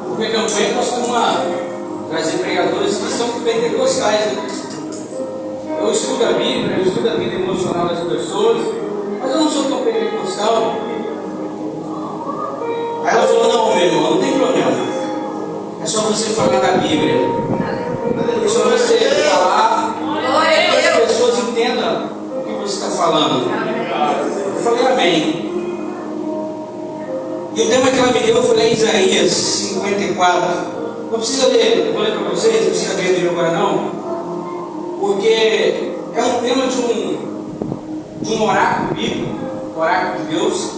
Porque a campanha costuma trazer pregadores que são pentecostais, né? Eu estudo a Bíblia, eu estudo a vida emocional das pessoas, mas eu não sou tão pentecostal. Aí ela falou: não, meu irmão, não tem problema, é só você falar da Bíblia, é só você falar para que as pessoas entendam o que você está falando. Eu falei: amém. E o tema que ela me deu foi Isaías 54. Não precisa ler, eu vou ler para vocês, não precisa ler agora não, porque é um tema de um oráculo bíblico, oráculo de Deus.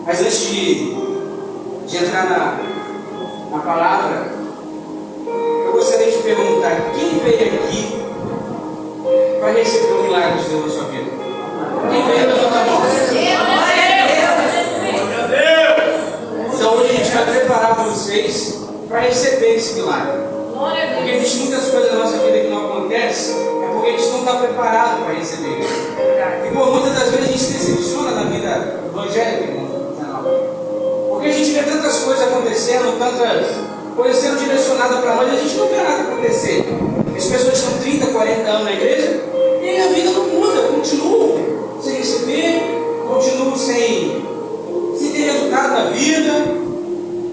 Mas antes de entrar na palavra, eu gostaria de perguntar: quem veio aqui para receber o milagre de Deus na sua vida? Quem veio levantar a mão? Então hoje a gente vai preparar vocês para receber esse milagre. Porque existem muitas coisas na nossa vida que não acontecem, é porque a gente não está preparado para receber. E por muitas das vezes a gente se decepciona na vida evangélica, irmão. Porque a gente vê tantas coisas acontecendo, tantas coisas sendo direcionadas para nós, e a gente não vê nada acontecer. As pessoas estão 30, 40 anos na igreja e a vida não muda, continuam sem receber, continuam sem ter resultado na vida.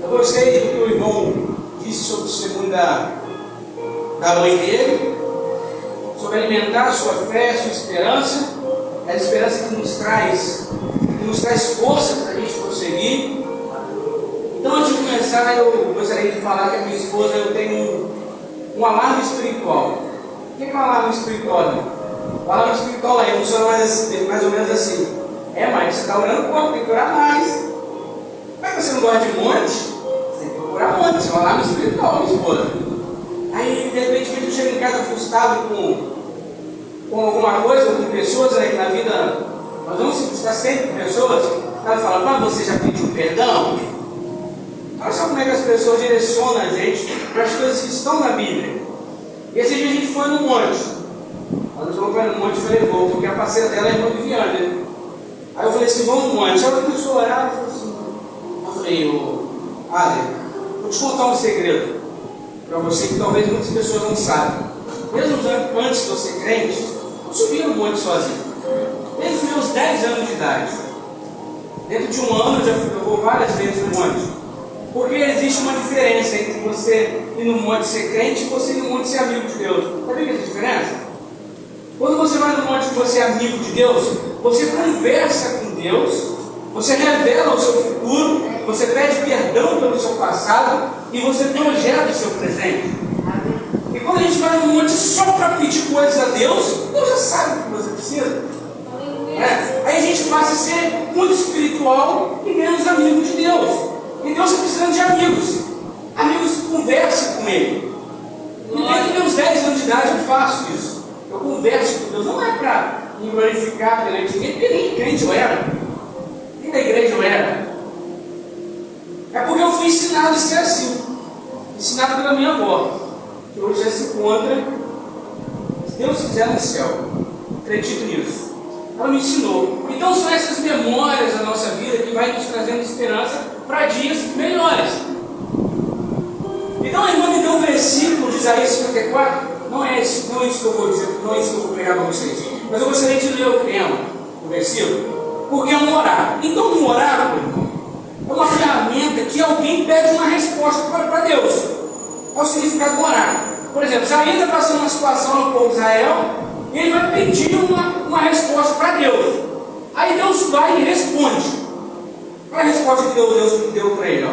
Eu gostei do que o irmão disse sobre o testemunho da mãe dele, sobre alimentar a sua fé, a sua esperança. É a esperança que nos traz força para a gente prosseguir. Então, antes de começar, eu gostaria de falar que a minha esposa, eu tenho um alarme espiritual. O que é um alarme espiritual, irmão? O alarme espiritual aí funciona mais ou menos assim: mas você está orando pouco, tem que orar mais. Mas você não gosta de monte? Você tem que procurar monte, é um alarme espiritual, minha esposa. Aí, de repente, eu chego em casa frustrado com alguma coisa, com pessoas aí na vida. Nós vamos se frustrar sempre com pessoas. Ela fala: mas você já pediu perdão? Olha só como é que as pessoas direcionam a gente para as coisas que estão na Bíblia. E esse dia a gente foi no monte. Quando eu fui no monte, eu falei: vou, porque a parceira dela é irmã Viviane, né? Aí eu falei assim: vamos no monte. Ela começou a orar e falou assim. Eu falei: Ale, vou te contar um segredo para você que talvez muitas pessoas não sabem. Mesmo antes de eu ser crente, eu subia no monte sozinho. Desde os meus 10 anos de idade. Dentro de um ano eu vou várias vezes no monte. Porque existe uma diferença entre você ir no monte ser crente e você ir no monte ser amigo de Deus. Sabe que essa diferença? Quando você vai no monte e você é amigo de Deus, você conversa com Deus, você revela o seu futuro, você pede perdão pelo seu passado e você projeta o seu presente. E quando a gente vai no monte só para pedir coisas a Deus, Deus já sabe o que você precisa. Aí a gente passa a ser muito espiritual e menos amigo de Deus. E Deus está precisando de amigos. Amigos que conversam com Ele. E desde meus 10 anos de idade eu faço isso. Eu converso com Deus. Não é para me glorificar perante ninguém, porque nem crente eu era. Nem da igreja eu era. É porque eu fui ensinado a ser assim. Ensinado pela minha avó, que hoje já se encontra, se Deus quiser, no céu. Acredito nisso. Ela me ensinou. Então são essas memórias da nossa vida que vai nos trazendo esperança para dias melhores. Então a irmã me deu um versículo de Isaías 54. Não é isso que eu vou dizer, não é isso que eu vou pregar para vocês. Mas eu gostaria de ler o tema do versículo, porque é um oráculo. Então um oráculo, irmão, é uma ferramenta que alguém pede uma resposta para Deus. É o significado do oráculo. Por exemplo, Isaías está passando uma situação no povo de Israel e ele vai pedir uma resposta para Deus. Aí Deus vai e responde. Qual é a resposta que Deus deu para ele?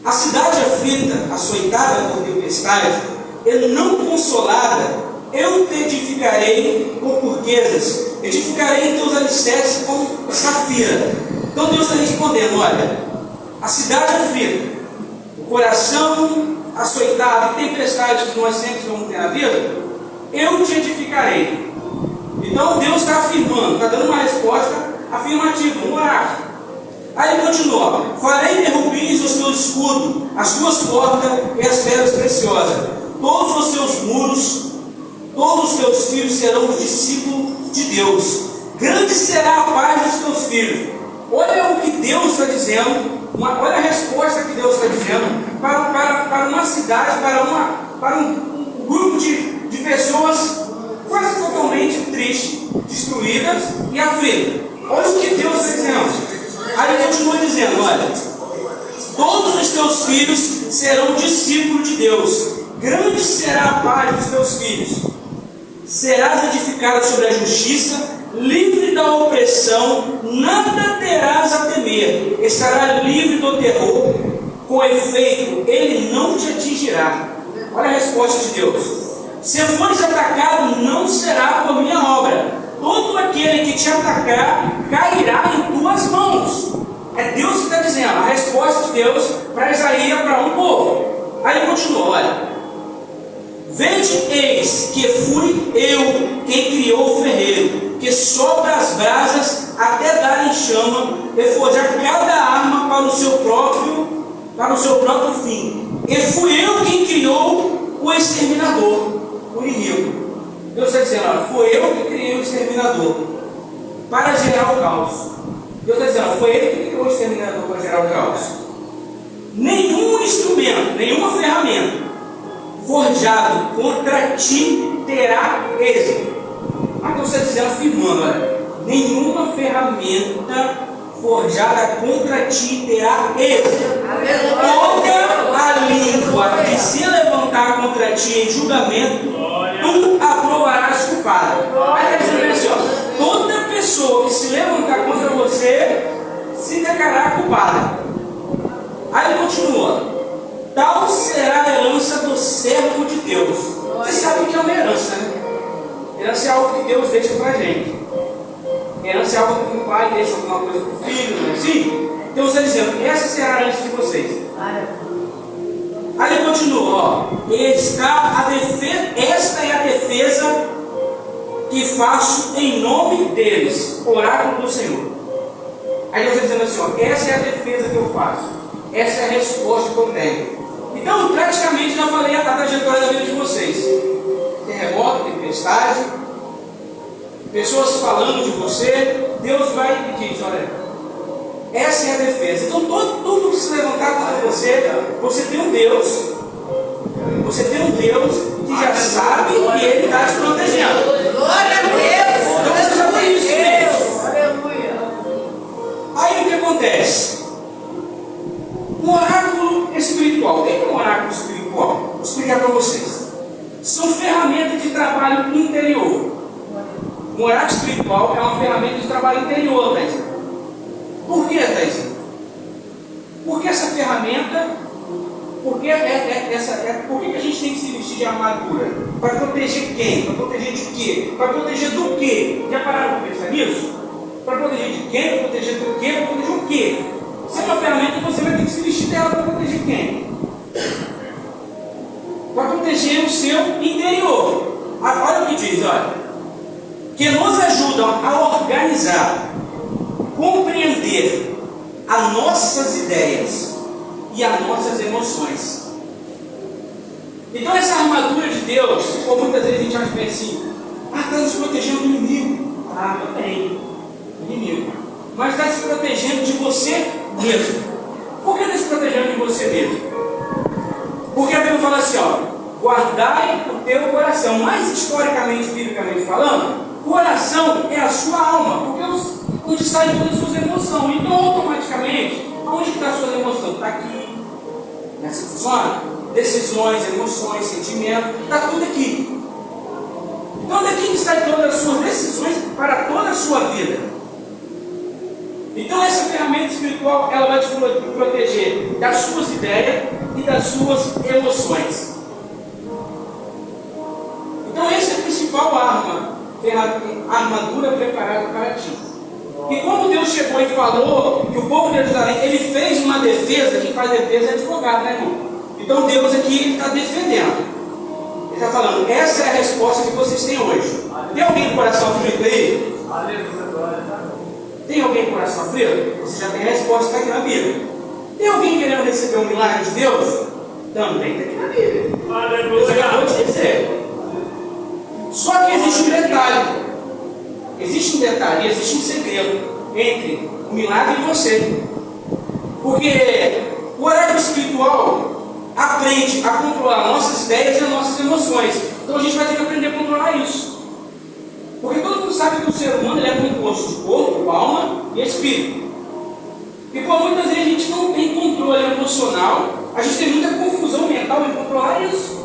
A cidade aflita, açoitada por tempestade, e não consolada, eu te edificarei com turquesas, edificarei em teus alicerces com safira. Então Deus está respondendo: olha, a cidade aflita, o coração açoitado, tempestade que nós sempre vamos ter na vida, eu te edificarei. Então Deus está afirmando, está dando uma resposta afirmativa, um oráculo. Aí ele continua: farei de rubins os teus escudos, as tuas portas e as pedras preciosas, todos os seus muros, todos os teus filhos serão os discípulos de Deus. Grande será a paz dos teus filhos, Olha o que Deus está dizendo, olha a resposta que Deus está dizendo para uma cidade, para um grupo de pessoas quase totalmente tristes, destruídas e aflitas. Olha o que Deus está dizendo. Aí ele continua dizendo, olha, todos os teus filhos serão discípulos de Deus, grande será a paz dos teus filhos, serás edificado sobre a justiça, livre da opressão, nada terás a temer, estará livre do terror, com efeito, ele não te atingirá. Olha a resposta de Deus: se fores atacado, não será por minha obra, todo aquele que te atacar cairá em tuas mãos. É Deus que está dizendo, a resposta de Deus para Isaías, para um povo. Aí ele continua, olha: vede, eis que fui eu quem criou o ferreiro, que sopra as brasas até dar em chama, e forjar cada arma para o seu próprio fim. E fui eu quem criou o exterminador, o inimigo. Deus está dizendo, olha, foi eu que criei o exterminador para gerar o caos. Deus está dizendo, foi ele que criou o exterminador para gerar o caos. Nenhum instrumento, nenhuma ferramenta forjado contra ti terá êxito. Mas Deus está dizendo, afirmando, olha, nenhuma ferramenta forjada contra ti terá êxito. Toda a língua que se levantar contra ti em julgamento, tu aprovarás culpada. Aí está dizendo assim, ó, toda pessoa que se levantar contra você se declarará culpada. Aí ele continua: tal será a herança do servo de Deus. Você sabe o que é uma herança, né? Herança é algo que Deus deixa para a gente. Herança é algo que o pai deixa alguma coisa para o filho, não é assim? Deus está dizendo, essa será a herança de vocês. Aí ele continua, ó: esta é a defesa que faço em nome deles, oráculo do Senhor. Aí Deus está dizendo assim, ó, essa é a defesa que eu faço, essa é a resposta que eu tenho. Então, praticamente, já falei a trajetória da vida de vocês: terremoto, tempestade, pessoas falando de você. Deus vai e diz, olha, essa é a defesa. Então, tudo que se levantar contra você, você tem um Deus. Você tem um Deus que já sabe e Ele está te protegendo. Glória a Deus! Então, você já tem isso mesmo. Aleluia! Aí o que acontece? Um oráculo espiritual. O que é um oráculo espiritual? Vou explicar para vocês. São ferramentas de trabalho interior. Um oráculo espiritual é uma ferramenta de trabalho interior, Thais. Por que, Thais? Porque essa ferramenta, por que a gente tem que se vestir de armadura? Para proteger quem? Para proteger de quê? Para proteger do quê? Já pararam para pensar nisso? Para proteger de quem? Para proteger do quê? Para proteger o quê? Se é uma ferramenta, você vai ter que se vestir dela para proteger quem? Para proteger o seu interior. Olha o que diz, olha: que nos ajudam a organizar, compreender as nossas ideias e as nossas emoções. Então essa armadura de Deus, ou muitas vezes a gente acha bem assim, está nos protegendo do inimigo. Também, inimigo. Mas está se protegendo de você mesmo. Por que está se protegendo de você mesmo? Porque a Bíblia fala assim, ó: guardai o teu coração. Mas historicamente, biblicamente falando, o coração é a sua alma, porque onde saem todas as suas emoções. Então, automaticamente, onde está a sua emoção? Está aqui, nessa zona. Decisões, emoções, sentimentos, está tudo aqui. Então, daqui que saem todas as suas decisões para toda a sua vida. Então, essa ferramenta espiritual, ela vai te proteger das suas ideias e das suas emoções. Então, essa é a principal armadura preparada para ti. E quando Deus chegou e falou que o povo de Jerusalém, ele fez uma defesa. Quem faz defesa é advogado, né, irmão? Então Deus aqui está defendendo. Ele está falando, essa é a resposta que vocês têm hoje. Tem alguém com o coração aflito aí? Tem alguém com o coração aflito? Você já tem a resposta, está aqui na Bíblia. Tem alguém querendo receber um milagre de Deus? Também está aqui na Bíblia. Deus acabou de dizer. Só que existe um detalhe. Existe um segredo entre milagre em você. Porque o oráculo espiritual aprende a controlar nossas ideias e as nossas emoções. Então a gente vai ter que aprender a controlar isso. Porque todo mundo sabe que o ser humano ele é composto de corpo, alma e espírito. E por muitas vezes a gente não tem controle emocional, a gente tem muita confusão mental em controlar isso.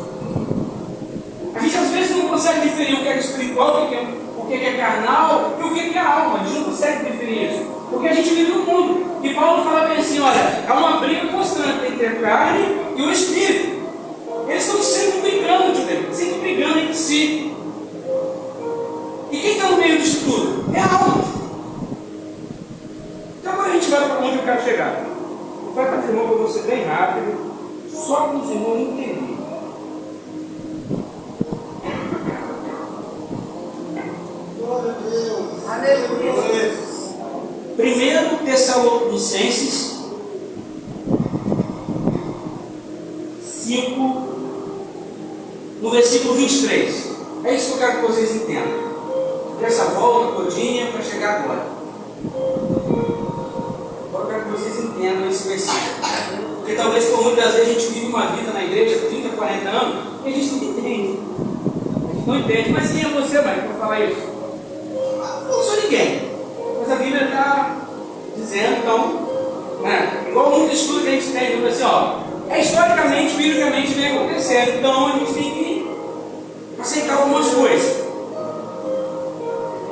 A gente às vezes não consegue diferir o que é espiritual, o que é carnal e o que é alma. A gente não consegue diferir isso. Porque a gente vive no mundo. E Paulo fala bem assim, olha, é uma briga constante entre a carne e o espírito. Eles estão sempre brigando, sempre brigando entre si. E quem está no meio disso tudo? É a alma. Então agora a gente vai para onde eu quero chegar. Vai para o irmão para você bem rápido, só para os irmãos entenderem. Glória a Deus. Aleluia. 1 Tessalonicenses 5, no versículo 23. É isso que eu quero que vocês entendam. Dessa volta todinha para chegar agora. Agora eu quero que vocês entendam esse versículo. Porque talvez por muitas vezes a gente vive uma vida na igreja 30, 40 anos e a gente não entende. A gente não entende. Mas quem é você, mãe, para falar isso? Eu não sou ninguém. Mas a Bíblia está dizendo, então, né? Igual muito estudo que a gente tem, assim, ó, historicamente, biblicamente vem acontecendo, então a gente tem que aceitar algumas coisas.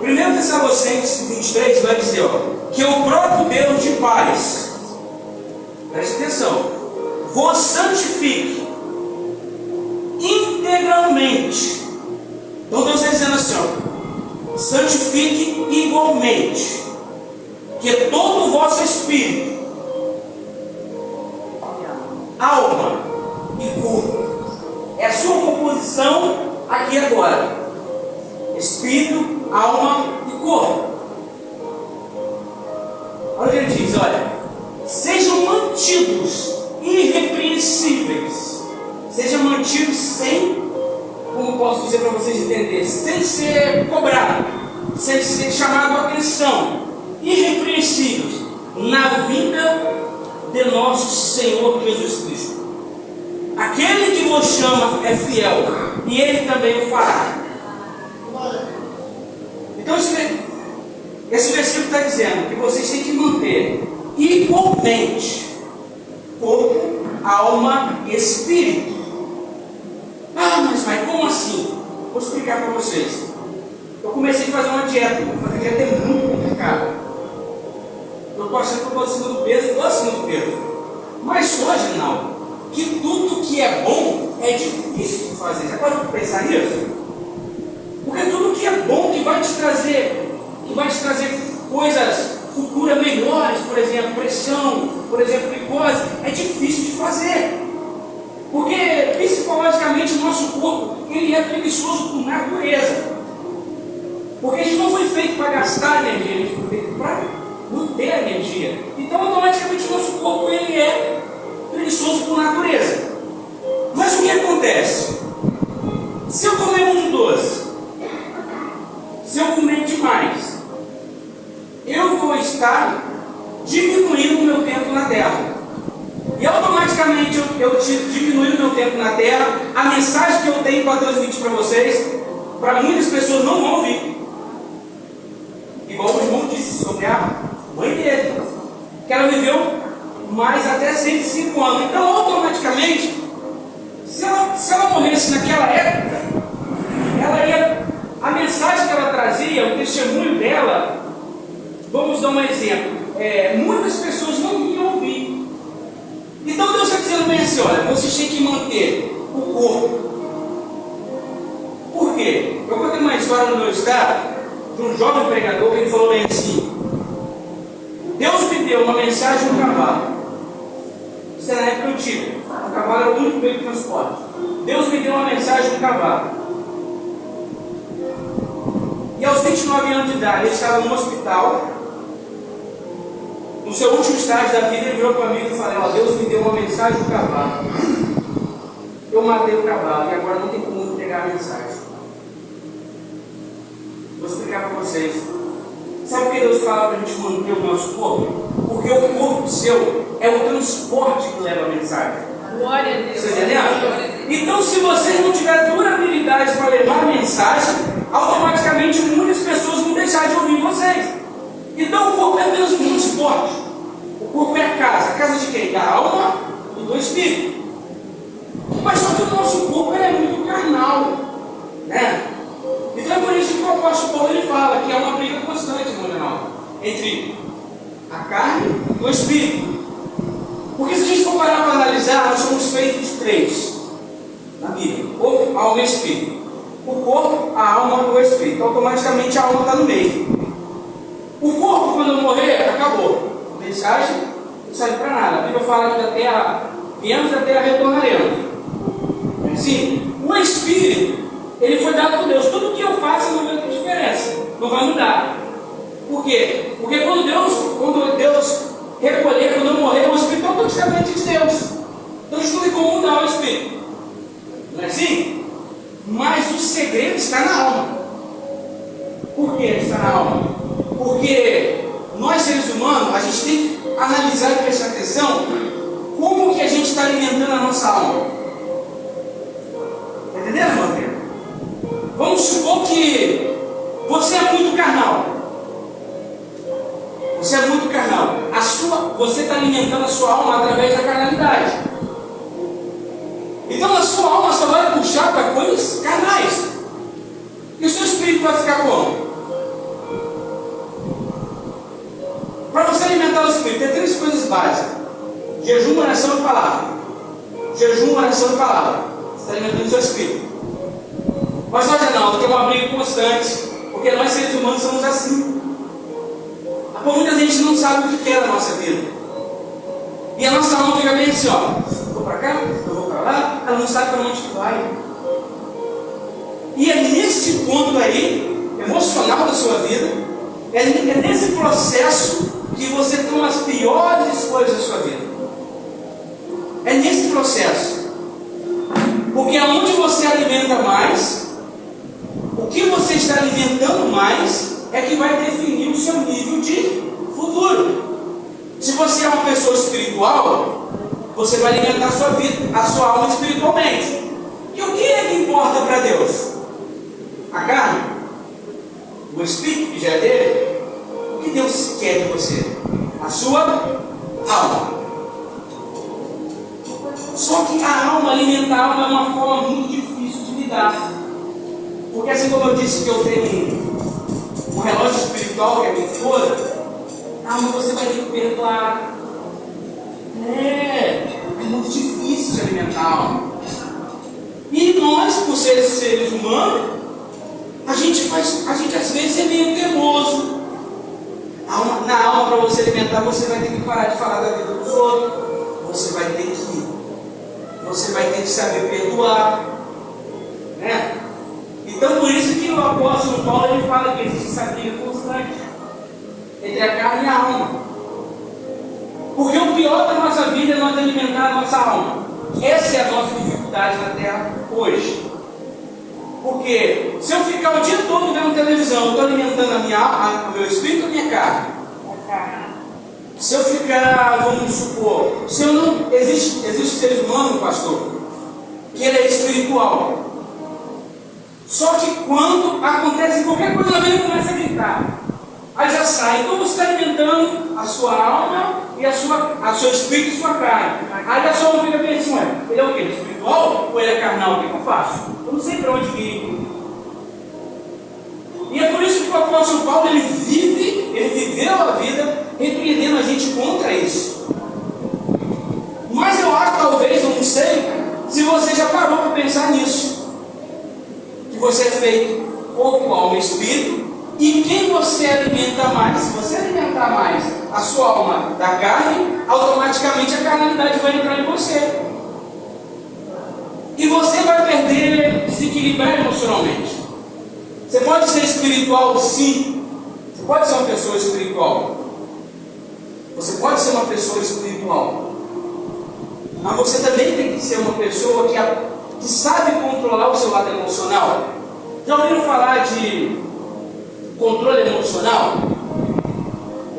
1 Tessalonicenses 23 vai dizer, ó, que o próprio Deus de paz, preste atenção, vos santifique integralmente. Então Deus está dizendo assim, ó, santifique igualmente, que todo o vosso espírito, alma e corpo, é a sua composição aqui e agora. Espírito, alma e corpo. Olha o que ele diz, olha, sejam mantidos irrepreensíveis, sejam mantidos sem, como posso dizer para vocês entenderem, sem ser cobrado, sem ser chamado a atenção, irrepreensíveis na vinda de nosso Senhor Jesus Cristo. Aquele que vos chama é fiel e Ele também o fará. Então esse versículo está dizendo que vocês têm que manter igualmente corpo, alma e espírito. Ah, mas como assim? Vou explicar para vocês. Eu comecei a fazer uma dieta. Fazer dieta é muito complicado. Eu estou achando que eu estou acima do peso, estou acima do peso. Mas só, Ginaldo, que tudo que é bom é difícil de fazer. Já parou para pensar nisso? Porque tudo que é bom, que vai te trazer coisas futuras melhores, por exemplo, pressão, por exemplo, glicose, é difícil de fazer. Porque psicologicamente o nosso corpo ele é preguiçoso por natureza. Porque a gente não foi feito para gastar energia, a gente foi feito para manter a energia. Então automaticamente o nosso corpo ele é preguiçoso por natureza. Mas o que acontece? Se eu comer muito doce, se eu comer demais, eu vou estar diminuindo o meu tempo na Terra. E automaticamente eu diminuindo o meu tempo na Terra, a mensagem que eu tenho para transmitir para vocês, para muitas pessoas não vão ouvir. Igual o irmão disse sobre a mãe dele, que ela viveu mais até 105 anos. Então automaticamente, se ela morresse naquela época, ela ia, a mensagem que ela trazia, o testemunho dela, vamos dar um exemplo, muitas pessoas não iam ouvir. Então Deus está dizendo bem assim, olha, vocês têm que manter o corpo. Por quê? Eu contei uma história no meu estado, de um jovem pregador, que ele falou bem assim, Deus me deu uma mensagem no cavalo. Isso é na época antiga, o cavalo era o único meio de transporte. Deus me deu uma mensagem no cavalo. E aos 29 anos de idade, ele estava no hospital. No seu último estágio da vida, ele virou para mim e falou, Deus me deu uma mensagem no cavalo. Eu matei o cavalo e agora não tem como entregar a mensagem. Vou explicar para vocês. Sabe por que Deus fala para a gente manter o nosso corpo? Porque o corpo seu é o transporte que leva a mensagem. Glória a Deus. Você entendeu? Então, se você não tiver durabilidade para levar a mensagem, automaticamente muitas pessoas vão deixar de ouvir vocês. Então, o corpo é apenas um transporte. O corpo é a casa de quem? Da alma e do espírito. Mas só que o nosso corpo é muito carnal, né? Então é por isso que o apóstolo Paulo ele fala que é uma briga constante, meu irmão, entre a carne e o espírito. Porque se a gente for parar para analisar, nós somos feitos de três na Bíblia: corpo, alma e espírito. O corpo, a alma e o espírito. Automaticamente a alma está no meio. O corpo, quando eu morrer, acabou. A mensagem não serve para nada. A Bíblia fala que da terra viemos, da terra retornaremos. Sim, o espírito, ele foi dado por Deus. Tudo que eu faço não vai ter diferença, não vai mudar. Por quê? Porque quando Deus recolher, quando eu morrer, o espírito é automaticamente de Deus. Então isso não tem como mudar o espírito. Não é assim? Mas o segredo está na alma. Por que está na alma? Porque nós seres humanos, a gente tem que analisar e prestar atenção como que a gente está alimentando a nossa alma. Entendeu, meu filho? Vamos supor que você é muito carnal. Você é muito carnal. Você está alimentando a sua alma através da carnalidade. Então a sua alma só vai puxar para coisas carnais. E o seu espírito vai ficar como? Para você alimentar o espírito, tem três coisas básicas: jejum, oração e palavra. Jejum, oração e palavra. Você está alimentando o seu espírito. Mas olha, não, tem uma briga constante, porque nós seres humanos somos assim. Por muita gente não sabe o que é da nossa vida. E a nossa alma fica bem assim, ó. Eu vou para cá, eu vou para lá, ela não sabe para onde que vai. E é nesse ponto aí, emocional da sua vida, é nesse processo que você toma as piores escolhas da sua vida. É nesse processo. Porque aonde você alimenta mais, o que você está alimentando mais, é que vai definir o seu nível de futuro. Se você é uma pessoa espiritual, você vai alimentar a sua vida, a sua alma espiritualmente. E o que é que importa para Deus? A carne? O espírito que já é dele? O que Deus quer de você? A sua alma. Só que a alma, alimentar a alma é uma forma muito difícil de lidar. Porque assim como eu disse que eu tenho um relógio espiritual que é minha esposa, a alma você vai ter que perdoar. É muito difícil de alimentar a alma. E nós, por seres humanos, a gente às vezes é meio teimoso. Na alma, para você alimentar, você vai ter que parar de falar da vida dos outros. Você vai ter que saber perdoar, né? Então por isso que o apóstolo Paulo ele fala que existe essa briga constante entre a carne e a alma. Porque o pior da nossa vida é nós alimentar a nossa alma. Essa é a nossa dificuldade na terra hoje. Porque se eu ficar o dia todo vendo televisão, eu estou alimentando a minha alma, o meu espírito ou a minha carne? Se eu ficar, vamos supor, se eu não. Existe ser humano, pastor, que ele é espiritual. Só que quando acontece qualquer coisa na vida, ele começa a gritar. Aí já sai. Então você está alimentando a sua alma e a seu espírito e sua carne. Aí a sua alma fica bem assim, ué, ele é o quê? Espiritual ou ele é carnal? O que eu faço? Eu não sei para onde ir. E é por isso que o apóstolo Paulo ele viveu a vida repreendendo a gente contra isso. Mas eu acho, talvez, eu não sei, se você já parou para pensar nisso. Que você é feito corpo, alma e espírito. E quem você alimenta mais? Se você alimentar mais a sua alma da carne, automaticamente a carnalidade vai entrar em você. E você vai perder, desequilibrar emocionalmente. Você pode ser espiritual, sim. Você pode ser uma pessoa espiritual. Você pode ser uma pessoa espiritual. Mas você também tem que ser uma pessoa que sabe controlar o seu lado emocional. Já ouviram falar de controle emocional?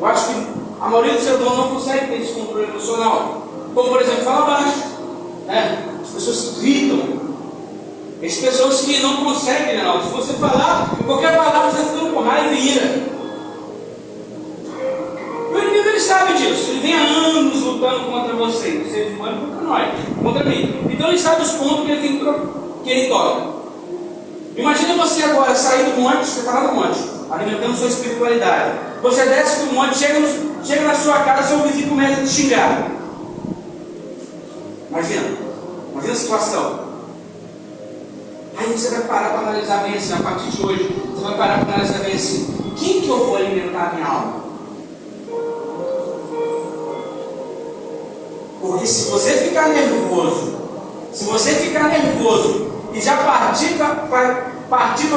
Eu acho que a maioria dos seres humanos não consegue ter esse controle emocional. Como, por exemplo, fala baixo. As pessoas gritam. As pessoas que não conseguem, Reinaldo. Se você falar, qualquer palavra você fica com raiva e ira. O inimigo ele sabe disso. Ele vem há anos lutando contra você. Os seres humanos contra nós, contra mim. Então ele sabe os pontos que ele toca. Imagina você agora sair do monte, você está lá no monte, alimentando sua espiritualidade. Você desce do monte, chega na sua casa, seu vizinho começa a te xingar. Imagina a situação. Aí você vai parar para analisar bem assim, a partir de hoje, você vai parar para analisar bem assim, quem que eu vou alimentar a minha alma? Porque se você ficar nervoso e já partir para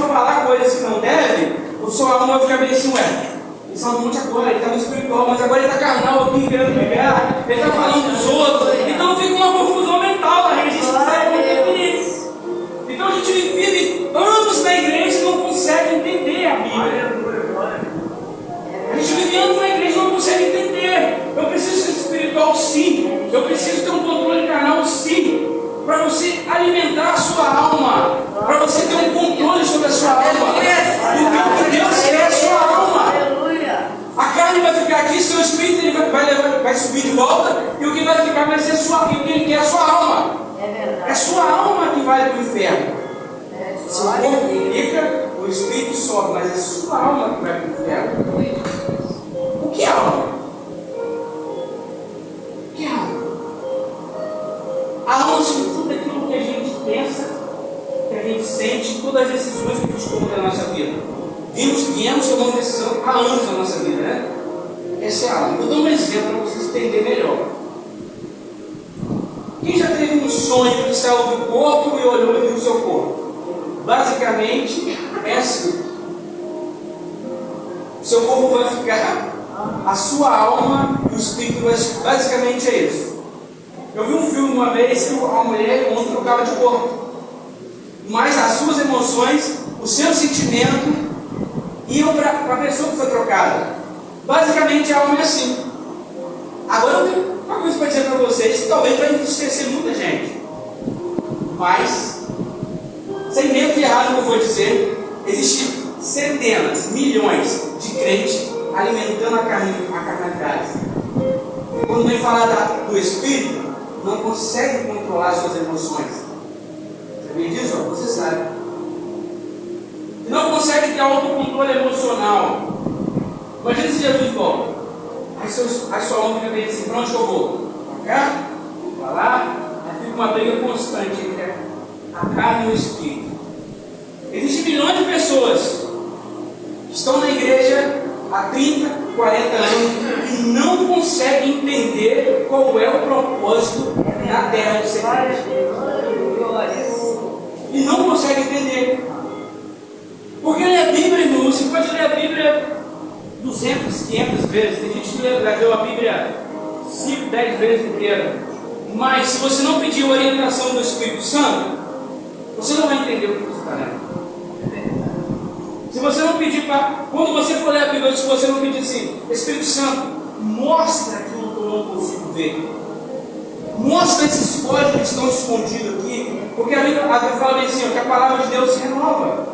falar coisas que não deve, o seu alma vai ficar bem assim, ele está no monte agora, ele está no espiritual, mas agora ele está carnal aqui, querendo pegar, ele está falando dos outros, então fica uma confusão mental, a gente não sabe como definir isso. Então a gente vive anos na igreja e não consegue entender a Bíblia. A gente vive anos na igreja e não consegue entender. Eu preciso ser espiritual sim, eu preciso ter um controle carnal sim, para você alimentar a sua alma, para você ter um controle sobre a sua alma, do que Deus quer a sua alma. A carne vai ficar aqui, seu espírito ele vai subir de volta, e o que vai ficar vai ser o que ele quer a sua alma. É a sua alma que vai para o inferno. Seu corpo fica, o espírito sobe, mas é a sua alma que vai para o inferno. O que é alma? O que é alma? A alma é tudo aquilo que a gente pensa, que a gente sente, todas as decisões que nos tomam da nossa vida. Viemos tomando decisão há anos na nossa vida, né? Essa é a alma. Vou dar um exemplo para vocês entenderem melhor. Quem já teve um sonho que saiu do corpo e olhou e viu o seu corpo? Basicamente é assim. O seu corpo vai ficar, a sua alma e o espírito vai. Basicamente é isso. Eu vi um filme uma vez que a mulher e o homem trocavam de corpo. Mas as suas emoções, o seu sentimento iam para a pessoa que foi trocada. Basicamente a alma é assim. Agora eu tenho uma coisa para dizer para vocês que talvez vai entristecer muita gente. Mas, sem medo de errar no que eu vou dizer, existem centenas, milhões de crentes alimentando a carnalidade. Quando vem falar do espírito, não consegue controlar suas emoções. Sabia disso? Você sabe. E não consegue ter autocontrole emocional. Imagina se Jesus volta. Aí sua alma fica bem assim, para onde eu vou? Para cá? Para lá? Aí fica uma briga constante entre a carne e o espírito. Existem milhões de pessoas que estão na igreja há 30, 40 anos e não conseguem entender qual é o propósito na terra de ser crente. E não conseguem entender. Porque ler a Bíblia, irmão, você pode ler a Bíblia 200, 500 vezes. Tem gente que leu a Bíblia 5, 10 vezes inteira. Mas se você não pedir orientação do Espírito Santo, você não vai entender o que você está lendo. Se você não pedir para... Quando você for ler a Bíblia, se você não pedir assim, Espírito Santo, mostra aquilo que eu não consigo ver. Mostra esses códigos que estão escondidos aqui. Porque a Bíblia fala bem assim, que a palavra de Deus se renova.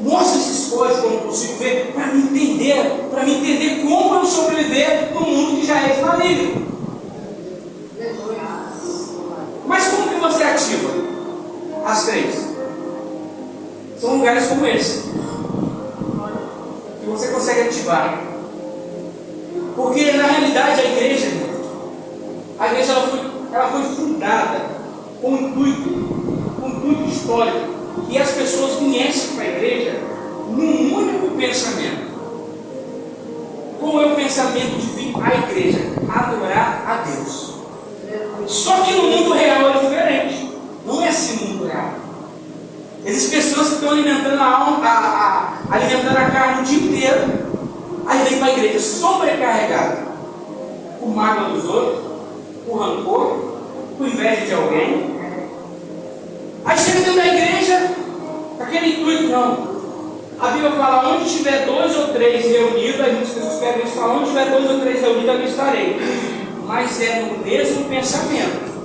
Mostra esses códigos que eu não consigo ver para me entender como eu sobreviver no mundo que já é maligno. Mas como que você ativa as três? São lugares como esse que você consegue ativar. Porque na realidade a igreja ela foi fundada com um intuito histórico, que as pessoas viessem para a igreja num único pensamento. Qual é o pensamento de vir à igreja? Adorar a Deus. Só que no mundo real é diferente. Não é assim no mundo real. Existem pessoas que estão alimentando a alma, alimentando a carne o dia inteiro. Aí vem para a igreja sobrecarregado, com mágoa dos outros, com rancor, com inveja de alguém. Aí chega dentro da igreja, com aquele intuito, não. A Bíblia fala, onde tiver 2 ou 3 reunidos, as muitas pessoas pegam isso e falam, onde tiver 2 ou 3 reunidos, ali estarei. Mas é no mesmo pensamento.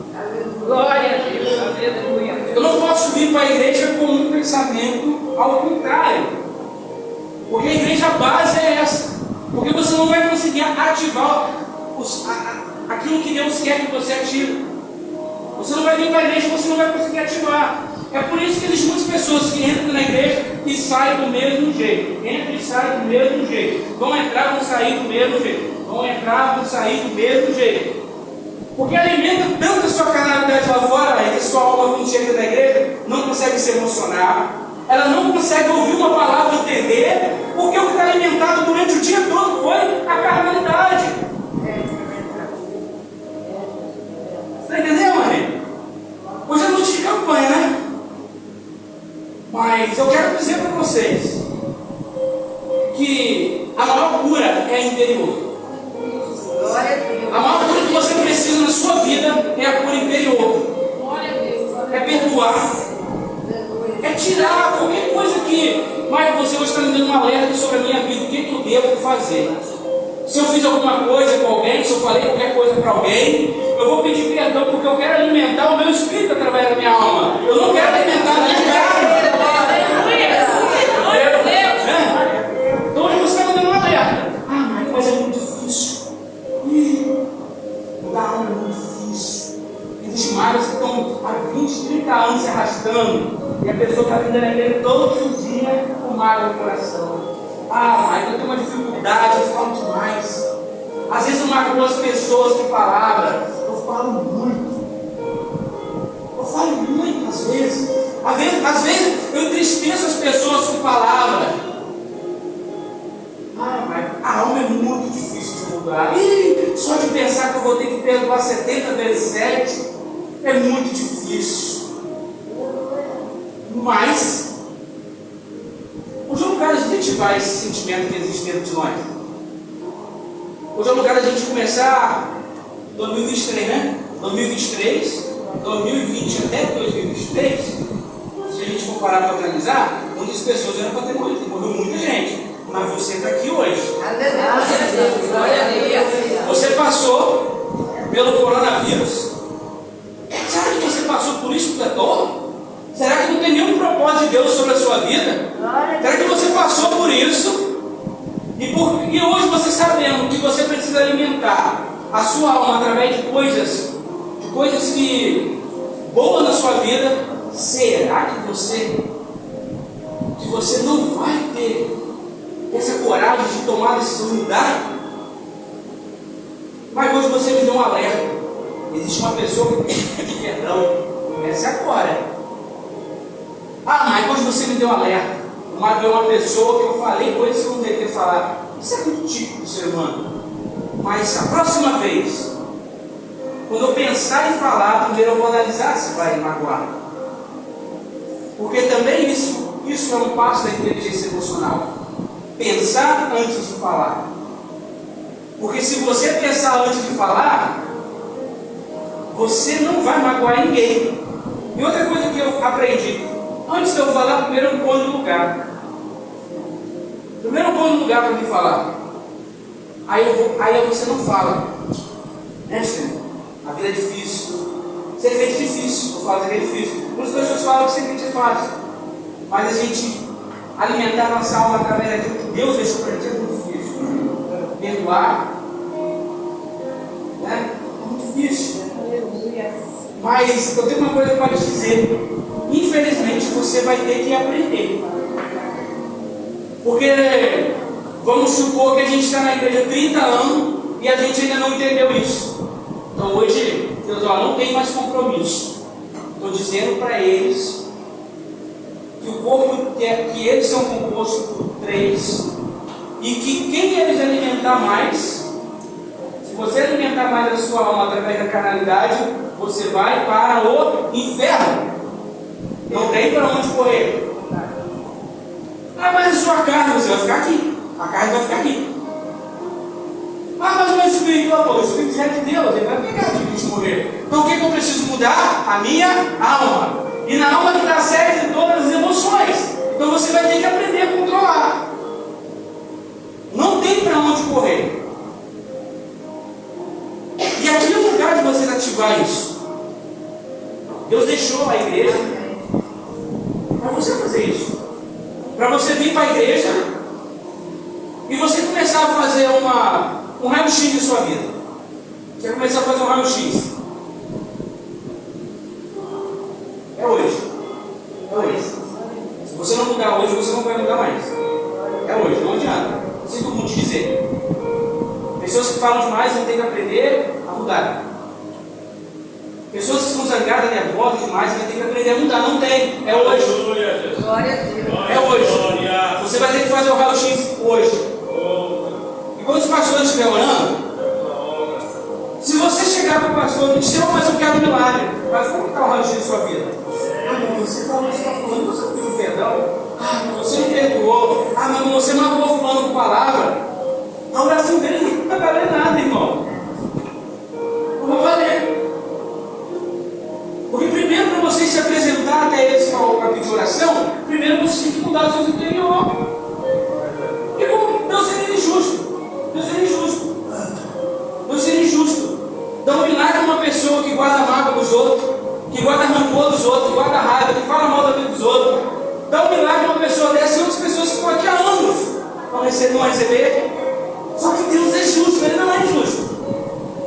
Glória a Deus, aleluia. Eu não posso vir para a igreja com um pensamento ao contrário. Porque a igreja base é essa. Porque você não vai conseguir ativar aquilo que Deus quer que você ative. Você não vai vir para a igreja e você não vai conseguir ativar. É por isso que existem muitas pessoas que entram na igreja e saem do mesmo jeito. Entram e saem do mesmo jeito. Vão entrar, vão sair do mesmo jeito. Vão entrar, vão sair do mesmo jeito. Porque alimenta tanto a sua carnalidade lá fora, que sua alma, quando chega na igreja, não consegue se emocionar. Ela não consegue ouvir uma palavra e entender, porque o que está alimentado durante o dia todo foi a carnalidade. Está entendendo, Maria? Hoje é noite de campanha, né? Mas eu quero dizer para vocês que a maior cura é interior. A maior cura que você precisa na sua vida é a cura interior. É perdoar. É tirar qualquer coisa que... Mas você hoje está me dando um alerta sobre a minha vida. O que eu devo fazer? Se eu fiz alguma coisa com alguém, se eu falei qualquer coisa para alguém, eu vou pedir perdão porque eu quero alimentar o meu espírito através da minha alma. Eu não quero alimentar a minha carne. Então hoje você está me dando um alerta. Ah, mas é muito difícil. Mudar a alma é muito difícil. Existem mágoas que estão há 20, 30 anos se arrastando. E a pessoa está vindo na igreja todos os dias com mágoa no coração. Ah, mas eu tenho uma dificuldade, eu falo demais. Às vezes eu marco as pessoas com palavras. Eu falo muito. Eu falo muito às vezes. Às vezes eu entristeço as pessoas com palavras. Ah, mas a alma é muito difícil de mudar. E só de pensar que eu vou ter que perdoar 70 vezes 7 é muito difícil. Mas hoje é o lugar de a gente ativar esse sentimento que existe dentro de nós. Hoje é o lugar de a gente começar 2023, né? 2023, 2020 até 2023. Se a gente for parar para analisar, muitas pessoas eram para ter morrido, morreu muita gente. Mas você está aqui hoje. Você passou pelo coronavírus. Será que você passou por isso tudo todo? Será que não tem nenhum propósito de Deus sobre a sua vida? Será que você passou por isso? E hoje você sabendo que você precisa alimentar a sua alma através de coisas que boas na sua vida, será que você não vai ter essa coragem de tomar a decisão de mudar? Mas hoje você me deu um alerta. Existe uma pessoa que pede perdão. Essa é agora. Ah, mas hoje você me deu um alerta. Uma pessoa que eu falei coisas que eu não deveria falar. Isso é muito típico do ser humano. Mas a próxima vez, quando eu pensar em falar, primeiro eu vou analisar se vai magoar. Porque também isso é um passo da inteligência emocional. Pensar antes de falar. Porque se você pensar antes de falar, você não vai magoar ninguém. E outra coisa que eu aprendi, antes de eu falar, primeiro eu ponho no lugar. Primeiro eu ponho no lugar para me falar. Aí você não fala. Né, Senhor? A vida é difícil. Serviço é difícil. Eu falo que é difícil. Muitas pessoas falam que serviço é fácil. Mas a gente alimentar a nossa alma através daquilo que Deus deixou para a gente é muito difícil. Perdoar. Né? É muito difícil. Mas eu tenho uma coisa para te dizer. Infelizmente você vai ter que aprender. Porque vamos supor que a gente está na igreja há 30 anos e a gente ainda não entendeu isso. Então hoje Deus não tem mais compromisso. Estou dizendo para eles que o corpo que eles são compostos por 3 e que quem eles alimentar mais, se você alimentar mais a sua alma através da carnalidade, você vai para o inferno. Não tem para onde correr. Ah, mas a sua carne, você vai ficar aqui. A carne vai ficar aqui. Ah, mas o meu espírito, o espírito é de Deus, ele vai pegar de gente morrer. Então o que eu preciso mudar? A minha alma. E na alma que está certa de todas as emoções. Então você vai ter que aprender a controlar. tem para onde correr. E aqui é o lugar de vocês ativar isso. Deus deixou a igreja para você fazer isso. Para você vir para a igreja e você começar a fazer um raio-x de sua vida. Você vai começar a fazer um raio-x. É hoje. É hoje. Se você não mudar hoje, você não vai mudar mais. É hoje, não adianta. Sinto muito dizer. Pessoas que falam demais vão ter que aprender a mudar. Pessoas que estão zangadas, nervosas demais, vão ter que aprender a mudar. Não tem. É hoje. Glória a Deus. É hoje. Você vai ter que fazer o raio-x hoje. E quando os pastores estiverem orando, se você chegar para o pastor e dizer, mas eu quero um milagre, mas como está o raio-x da sua vida? Mas você falou, você está falando, você pediu perdão. Mas você me perdoou. Mas você magoou fulano com palavra. A oração dele não vai valer nada, irmão. Não vai valer. Porque primeiro, para você se apresentar até eles para pedir oração, primeiro você tem que mudar o seu interior. E como Deus seria injusto? Deus seria injusto. Deus seria injusto. Dá um milagre a uma pessoa que guarda mágoa dos outros, que guarda rancor dos outros, que guarda raiva, que fala mal da vida dos outros. Dá um milagre a uma pessoa dessa e outras pessoas que estão aqui há anos não receber. Só que Deus é justo, Ele não é injusto.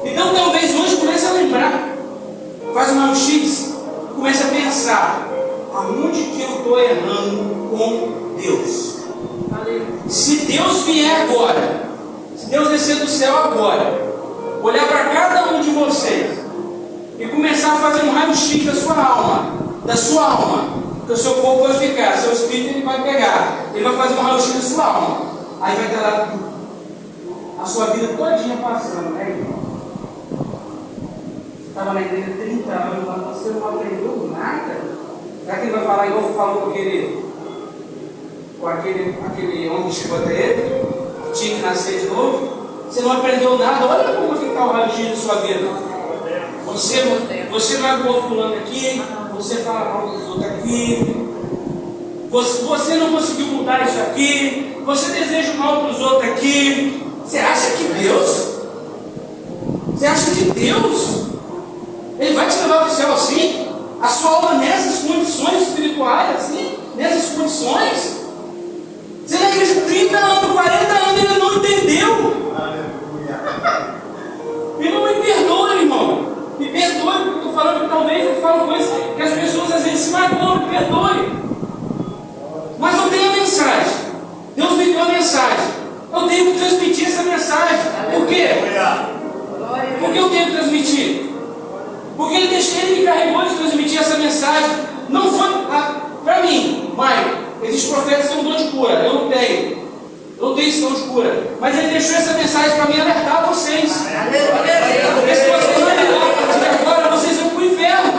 Então talvez hoje comece a lembrar. Faz um raio-x, comece a pensar aonde que eu estou errando com Deus. Se Deus vier agora, se Deus descer do céu agora, olhar para cada um de vocês e começar a fazer um raio-x da sua alma, que o seu corpo vai ficar, seu espírito ele vai pegar, ele vai fazer um raio-x da sua alma, aí vai estar lá a sua vida todinha passando, né, irmão? Estava na igreja 30 anos, mas você não aprendeu nada. Será que ele vai falar igual falou com aquele homem que chegou até ele, que tinha que nascer de novo? Você não aprendeu nada, olha como fica o raio-x da sua vida. Você magoou fulano aqui, você fala mal dos outros aqui, você não conseguiu mudar isso aqui, você deseja o mal para os outros aqui. Você acha que Deus Ele vai te levar para o céu assim? A sua alma nessas condições espirituais, assim? Nessas condições? Você na igreja 30 anos, 40 anos, ele não entendeu. Irmão, me perdoa, irmão. Me perdoe, porque eu estou falando que talvez eu falo coisas que as pessoas às vezes se magoam, me perdoe. Mas eu tenho a mensagem. Deus me deu a mensagem. Eu tenho que transmitir essa mensagem. Por quê? Por que eu tenho que transmitir? Porque ele me carregou de transmitir essa mensagem. Não foi para mim, Maio. Existem profetas que têm um dom de cura. Eu não tenho. Eu não tenho esse dom de cura. Mas ele deixou essa mensagem para mim alertar vocês. Porque se vocês não alertar a partir de agora, vocês vão para o inferno.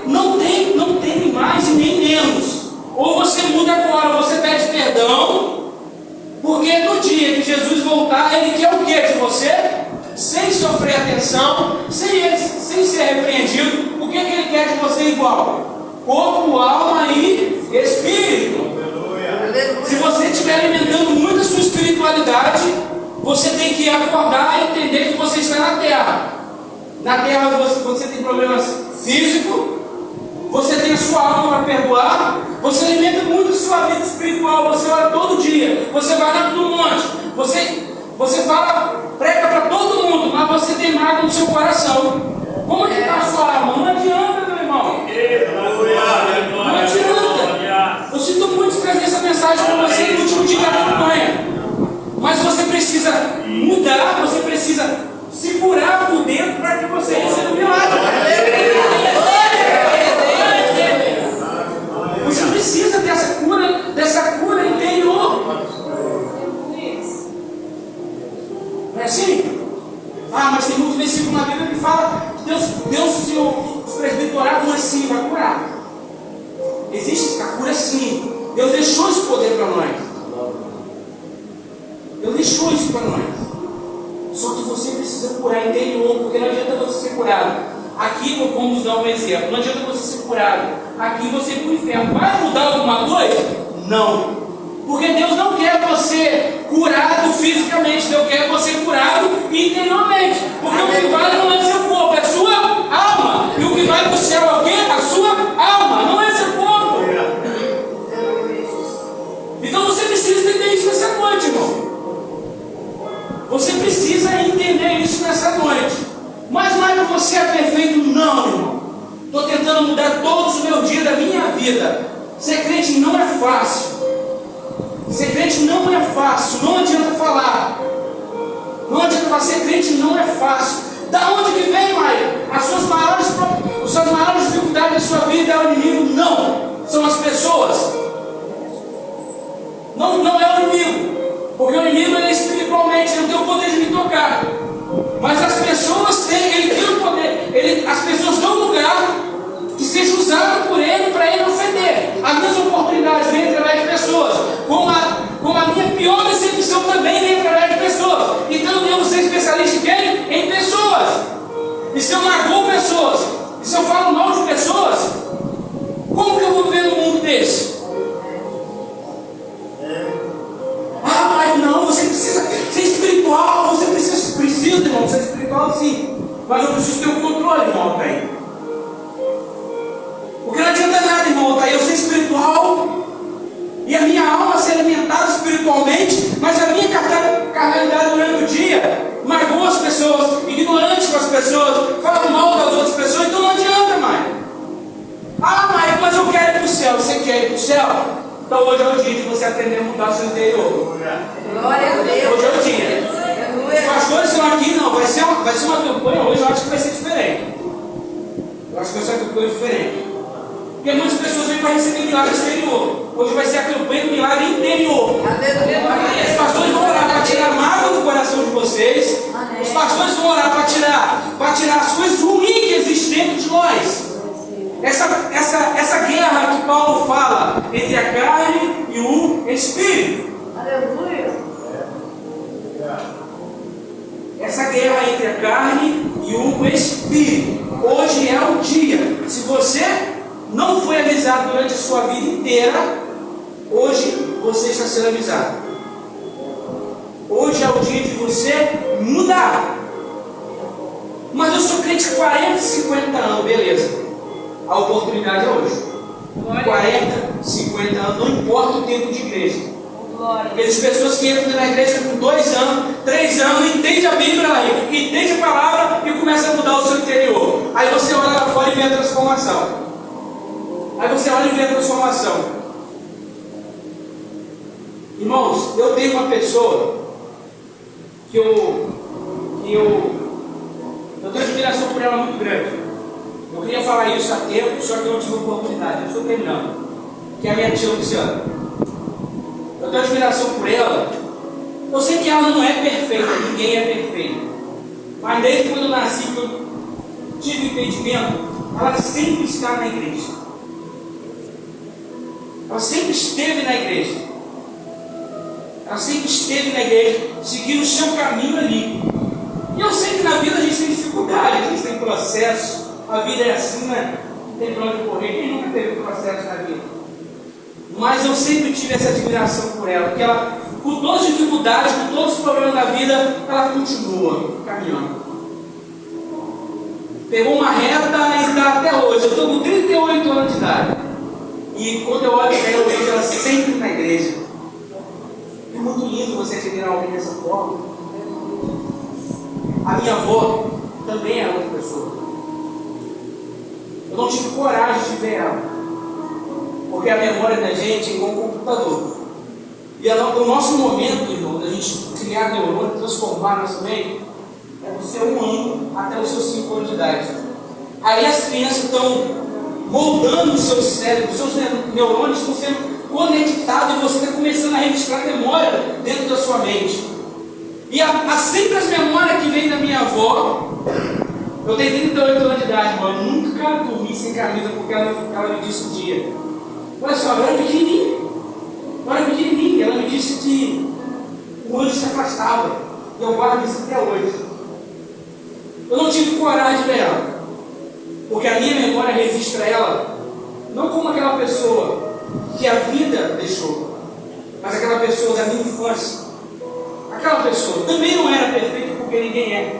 Não tem mais e nem menos. Ou você muda agora, ou você pede perdão. Porque no dia que Jesus voltar, Ele quer o que de você? Sem sofrer atenção, sem ser repreendido. O que Ele quer de você igual? Corpo, alma e espírito. Se você estiver alimentando muito a sua espiritualidade, você tem que acordar e entender que você está na terra. Na terra você tem problemas físicos, você tem a sua alma para perdoar, você alimenta muito a sua vida espiritual, você ora todo dia, você vai lá no monte, você fala, prega para todo mundo, mas você tem mágoa no seu coração. Como é que está a sua alma? Não adianta, meu irmão. Não adianta. Eu sinto muito trazer essa mensagem para você no último dia da campanha. Mas você precisa mudar, você precisa se curar por dentro para que você receba o milagre. Você precisa dessa cura interior. Não é assim? Mas tem muitos versículos na Bíblia que fala que Deus se os presbíteros oravam assim, vai curar. Existe a cura sim. Deus deixou esse poder para nós. Deus deixou isso para nós. Só que você precisa curar interior, porque não adianta você ser curado. Aqui vamos dar um exemplo. Não adianta você ser curado. Aqui você ir para o inferno. Vai mudar alguma coisa? Não. Porque Deus não quer você curado fisicamente, Deus quer você curado interiormente. Porque o que vale não é seu corpo, é a sua alma. E o que vai para o céu é o quê? A sua alma, não é seu corpo. Então você precisa entender isso nessa noite, irmão. Você precisa entender isso nessa noite. Mas não é que você é perfeito, não, irmão. Estou tentando mudar todos os meus dias da minha vida. Ser crente não é fácil. Ser crente não é fácil. Não adianta falar. Não adianta falar. Ser crente não é fácil. Da onde que vem, Maia? As suas maiores dificuldades da sua vida é o inimigo? Não. São as pessoas. Não é o inimigo. Porque o inimigo ele é espiritualmente, ele não tem o poder de me tocar. Mas as pessoas têm, ele tem o poder. As pessoas dão lugar que seja usado por ele para ele ofender. A mesma oportunidade vem através de pessoas. Como a minha pior decepção também vem através de pessoas. Então eu devo ser especialista em quem? Em pessoas. E se eu magoo pessoas, e se eu falo mal de pessoas, como que eu vou viver num mundo desse? Ah, mas não, você precisa ser espiritual, você precisa, irmão, ser espiritual sim. Mas eu preciso ter o controle, irmão, bem. Porque não adianta nada, irmão, tá? Eu ser espiritual e a minha alma ser alimentada espiritualmente, mas a minha carnalidade durante o dia magoa as pessoas, ignorante com as pessoas, fala mal das outras pessoas, então não adianta mais. Ah, mas eu quero ir para o céu. Você quer ir para o céu? Então hoje é o dia de você aprender a mudar o seu interior. Glória a Deus. Hoje é o dia. Os pastores estão aqui, não, vai ser uma campanha hoje, eu acho que vai ser diferente. Eu acho que vai ser uma campanha diferente. Porque muitas pessoas vêm para receber milagre exterior. Hoje vai ser a campanha do milagre interior. Os pastores vão orar para tirar a mágoa do coração de vocês. Os pastores vão orar para tirar as coisas ruins que existem dentro de nós. Essa guerra que Paulo fala entre a carne e o espírito. Aleluia. Essa guerra entre a carne e o espírito. Hoje é o dia. Se você não foi avisado durante a sua vida inteira, hoje você está sendo avisado. Hoje é o dia de você mudar. Mas eu sou crente há 40, 50 anos, beleza. A oportunidade é hoje. 40, 50 anos, não importa o tempo de igreja. Aquelas pessoas que entram na igreja com 2 anos, 3 anos, entende a Bíblia, entende a palavra e começa a mudar o seu interior. Aí você olha lá fora e vê a transformação. Irmãos, eu tenho uma pessoa que eu tenho admiração por ela muito grande. Eu queria falar isso há tempo, só que eu não tive oportunidade. Eu estou terminando. Que é a minha tia Luciana. Eu tenho admiração por ela. Eu sei que ela não é perfeita, ninguém é perfeito. Mas desde quando eu nasci, que eu tive entendimento, ela sempre está na igreja. Ela sempre esteve na igreja. Ela sempre esteve na igreja, seguindo o seu caminho ali. E eu sei que na vida a gente tem dificuldade, a gente tem processo. A vida é assim, né? Não tem pra onde correr. Quem nunca teve processo na vida? Mas eu sempre tive essa admiração por ela, porque ela, com todas as dificuldades, com todos os problemas da vida, ela continua caminhando. Pegou uma reta e está até hoje. Eu estou com 38 anos de idade. E quando eu olho para ela, eu vejo ela sempre na igreja. É muito lindo você admirar alguém dessa forma. A minha avó também é outra pessoa. Eu não tive coragem de ver ela. Porque a memória da gente é igual um computador. E o nosso momento, irmão, da gente criar neurônio, transformar nosso meio, é do seu 1 ano até os seus 5 anos de idade. Aí as crianças estão moldando o seu cérebro, os seus neurônios estão sendo conectados e você está começando a registrar memória dentro da sua mente. E sempre as memórias que vêm da minha avó. Eu tenho 38 anos de idade, irmão. Eu nunca dormi sem camisa porque ela me disse um dia. Olha só, eu era pequenininho. Ela me disse que o anjo se afastava. E eu guardo isso até hoje. Eu não tive coragem de ver ela. Porque a minha memória registra ela não como aquela pessoa que a vida deixou, mas mas aquela pessoa da minha infância, aquela pessoa também não era perfeita, porque ninguém é.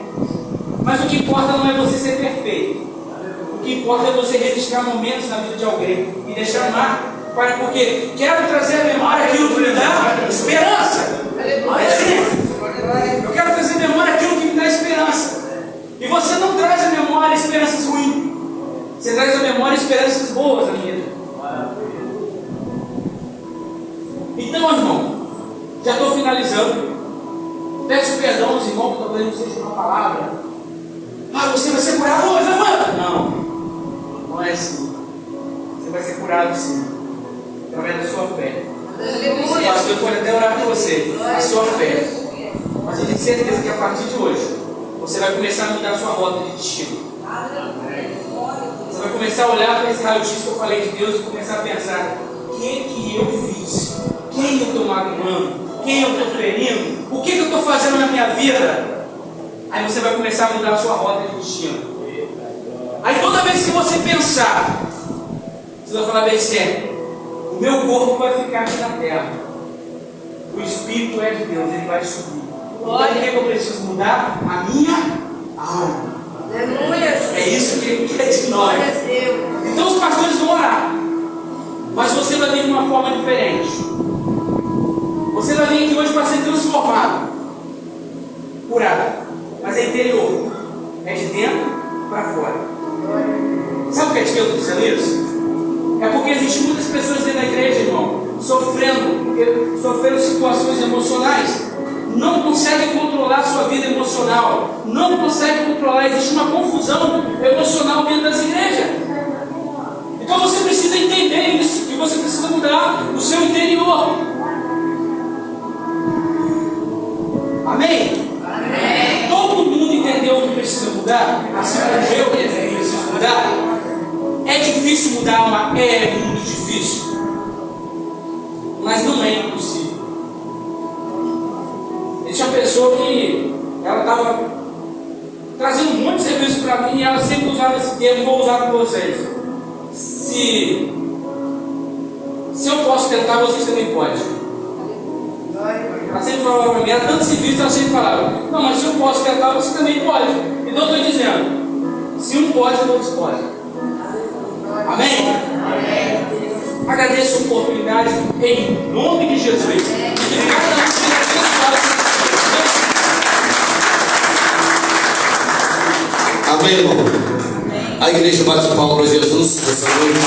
Mas o que importa não é você ser perfeito. O que importa é você registrar momentos na vida de alguém e deixar marca. Porque quero trazer à memória aquilo que me dá esperança. Eu quero trazer à memória aquilo que me dá esperança. E você não traz à memória esperanças ruins. Você traz à memória esperanças boas na vida. Então, irmão, já estou finalizando. Peço perdão aos irmãos que estão podendo vocês uma palavra. Ah, você vai ser curado hoje, levanta! Não é assim. Você vai ser curado sim, através da sua fé. O pastor pode até orar por você, a sua fé. Mas eu tenho certeza que a partir de hoje, você vai começar a mudar a sua rota de destino. Você vai começar a olhar para esse raio-x que eu falei de Deus e começar a pensar: o que eu fiz? Quem eu estou magoando? Quem eu estou ferindo? O que eu estou fazendo na minha vida? Aí você vai começar a mudar a sua rota de destino. Aí toda vez que você pensar, você vai falar bem sério: o meu corpo vai ficar aqui na terra, o Espírito é de Deus, ele vai subir. Então o que eu preciso mudar? A minha alma. É isso que ele quer de nós. Então os pastores vão orar, mas você vai vir de uma forma diferente. Você vai vir aqui hoje para ser transformado, curado, mas é interior, é de dentro para fora. Sabe o que é que eu estou dizendo isso? É porque existem muitas pessoas dentro da igreja, irmão, sofrendo situações emocionais, não conseguem controlar a sua vida emocional, não conseguem controlar, existe uma confusão emocional dentro das igrejas. Então você precisa entender isso, que você precisa mudar o seu interior. Amém? Amém. Todo mundo entendeu que precisa mudar? Assim como eu preciso mudar? É difícil mudar, é muito difícil, mas não é impossível. Existe uma pessoa que ela estava trazendo um monte de serviço para mim e ela sempre usava esse termo, vou usar com vocês. Se eu posso tentar, vocês também podem. Ela sempre falava para mim, era tanto serviço, ela sempre falava: não, mas se eu posso tentar, você também pode. Então eu estou dizendo: se um pode, todos podem. Amém? Amém. Agradeço a oportunidade em nome de Jesus. Amém, irmão? A igreja bate palma para Jesus nessa noite.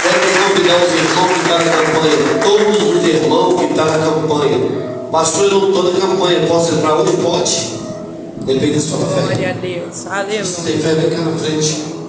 Quero convidar os irmãos que estão na campanha, todos os irmãos que estão na campanha. Pastor, eu não estou na campanha, posso entrar hoje? Pode? Depende da sua fé. Glória a Deus. Aleluia. Você tem fé, vem cá na frente.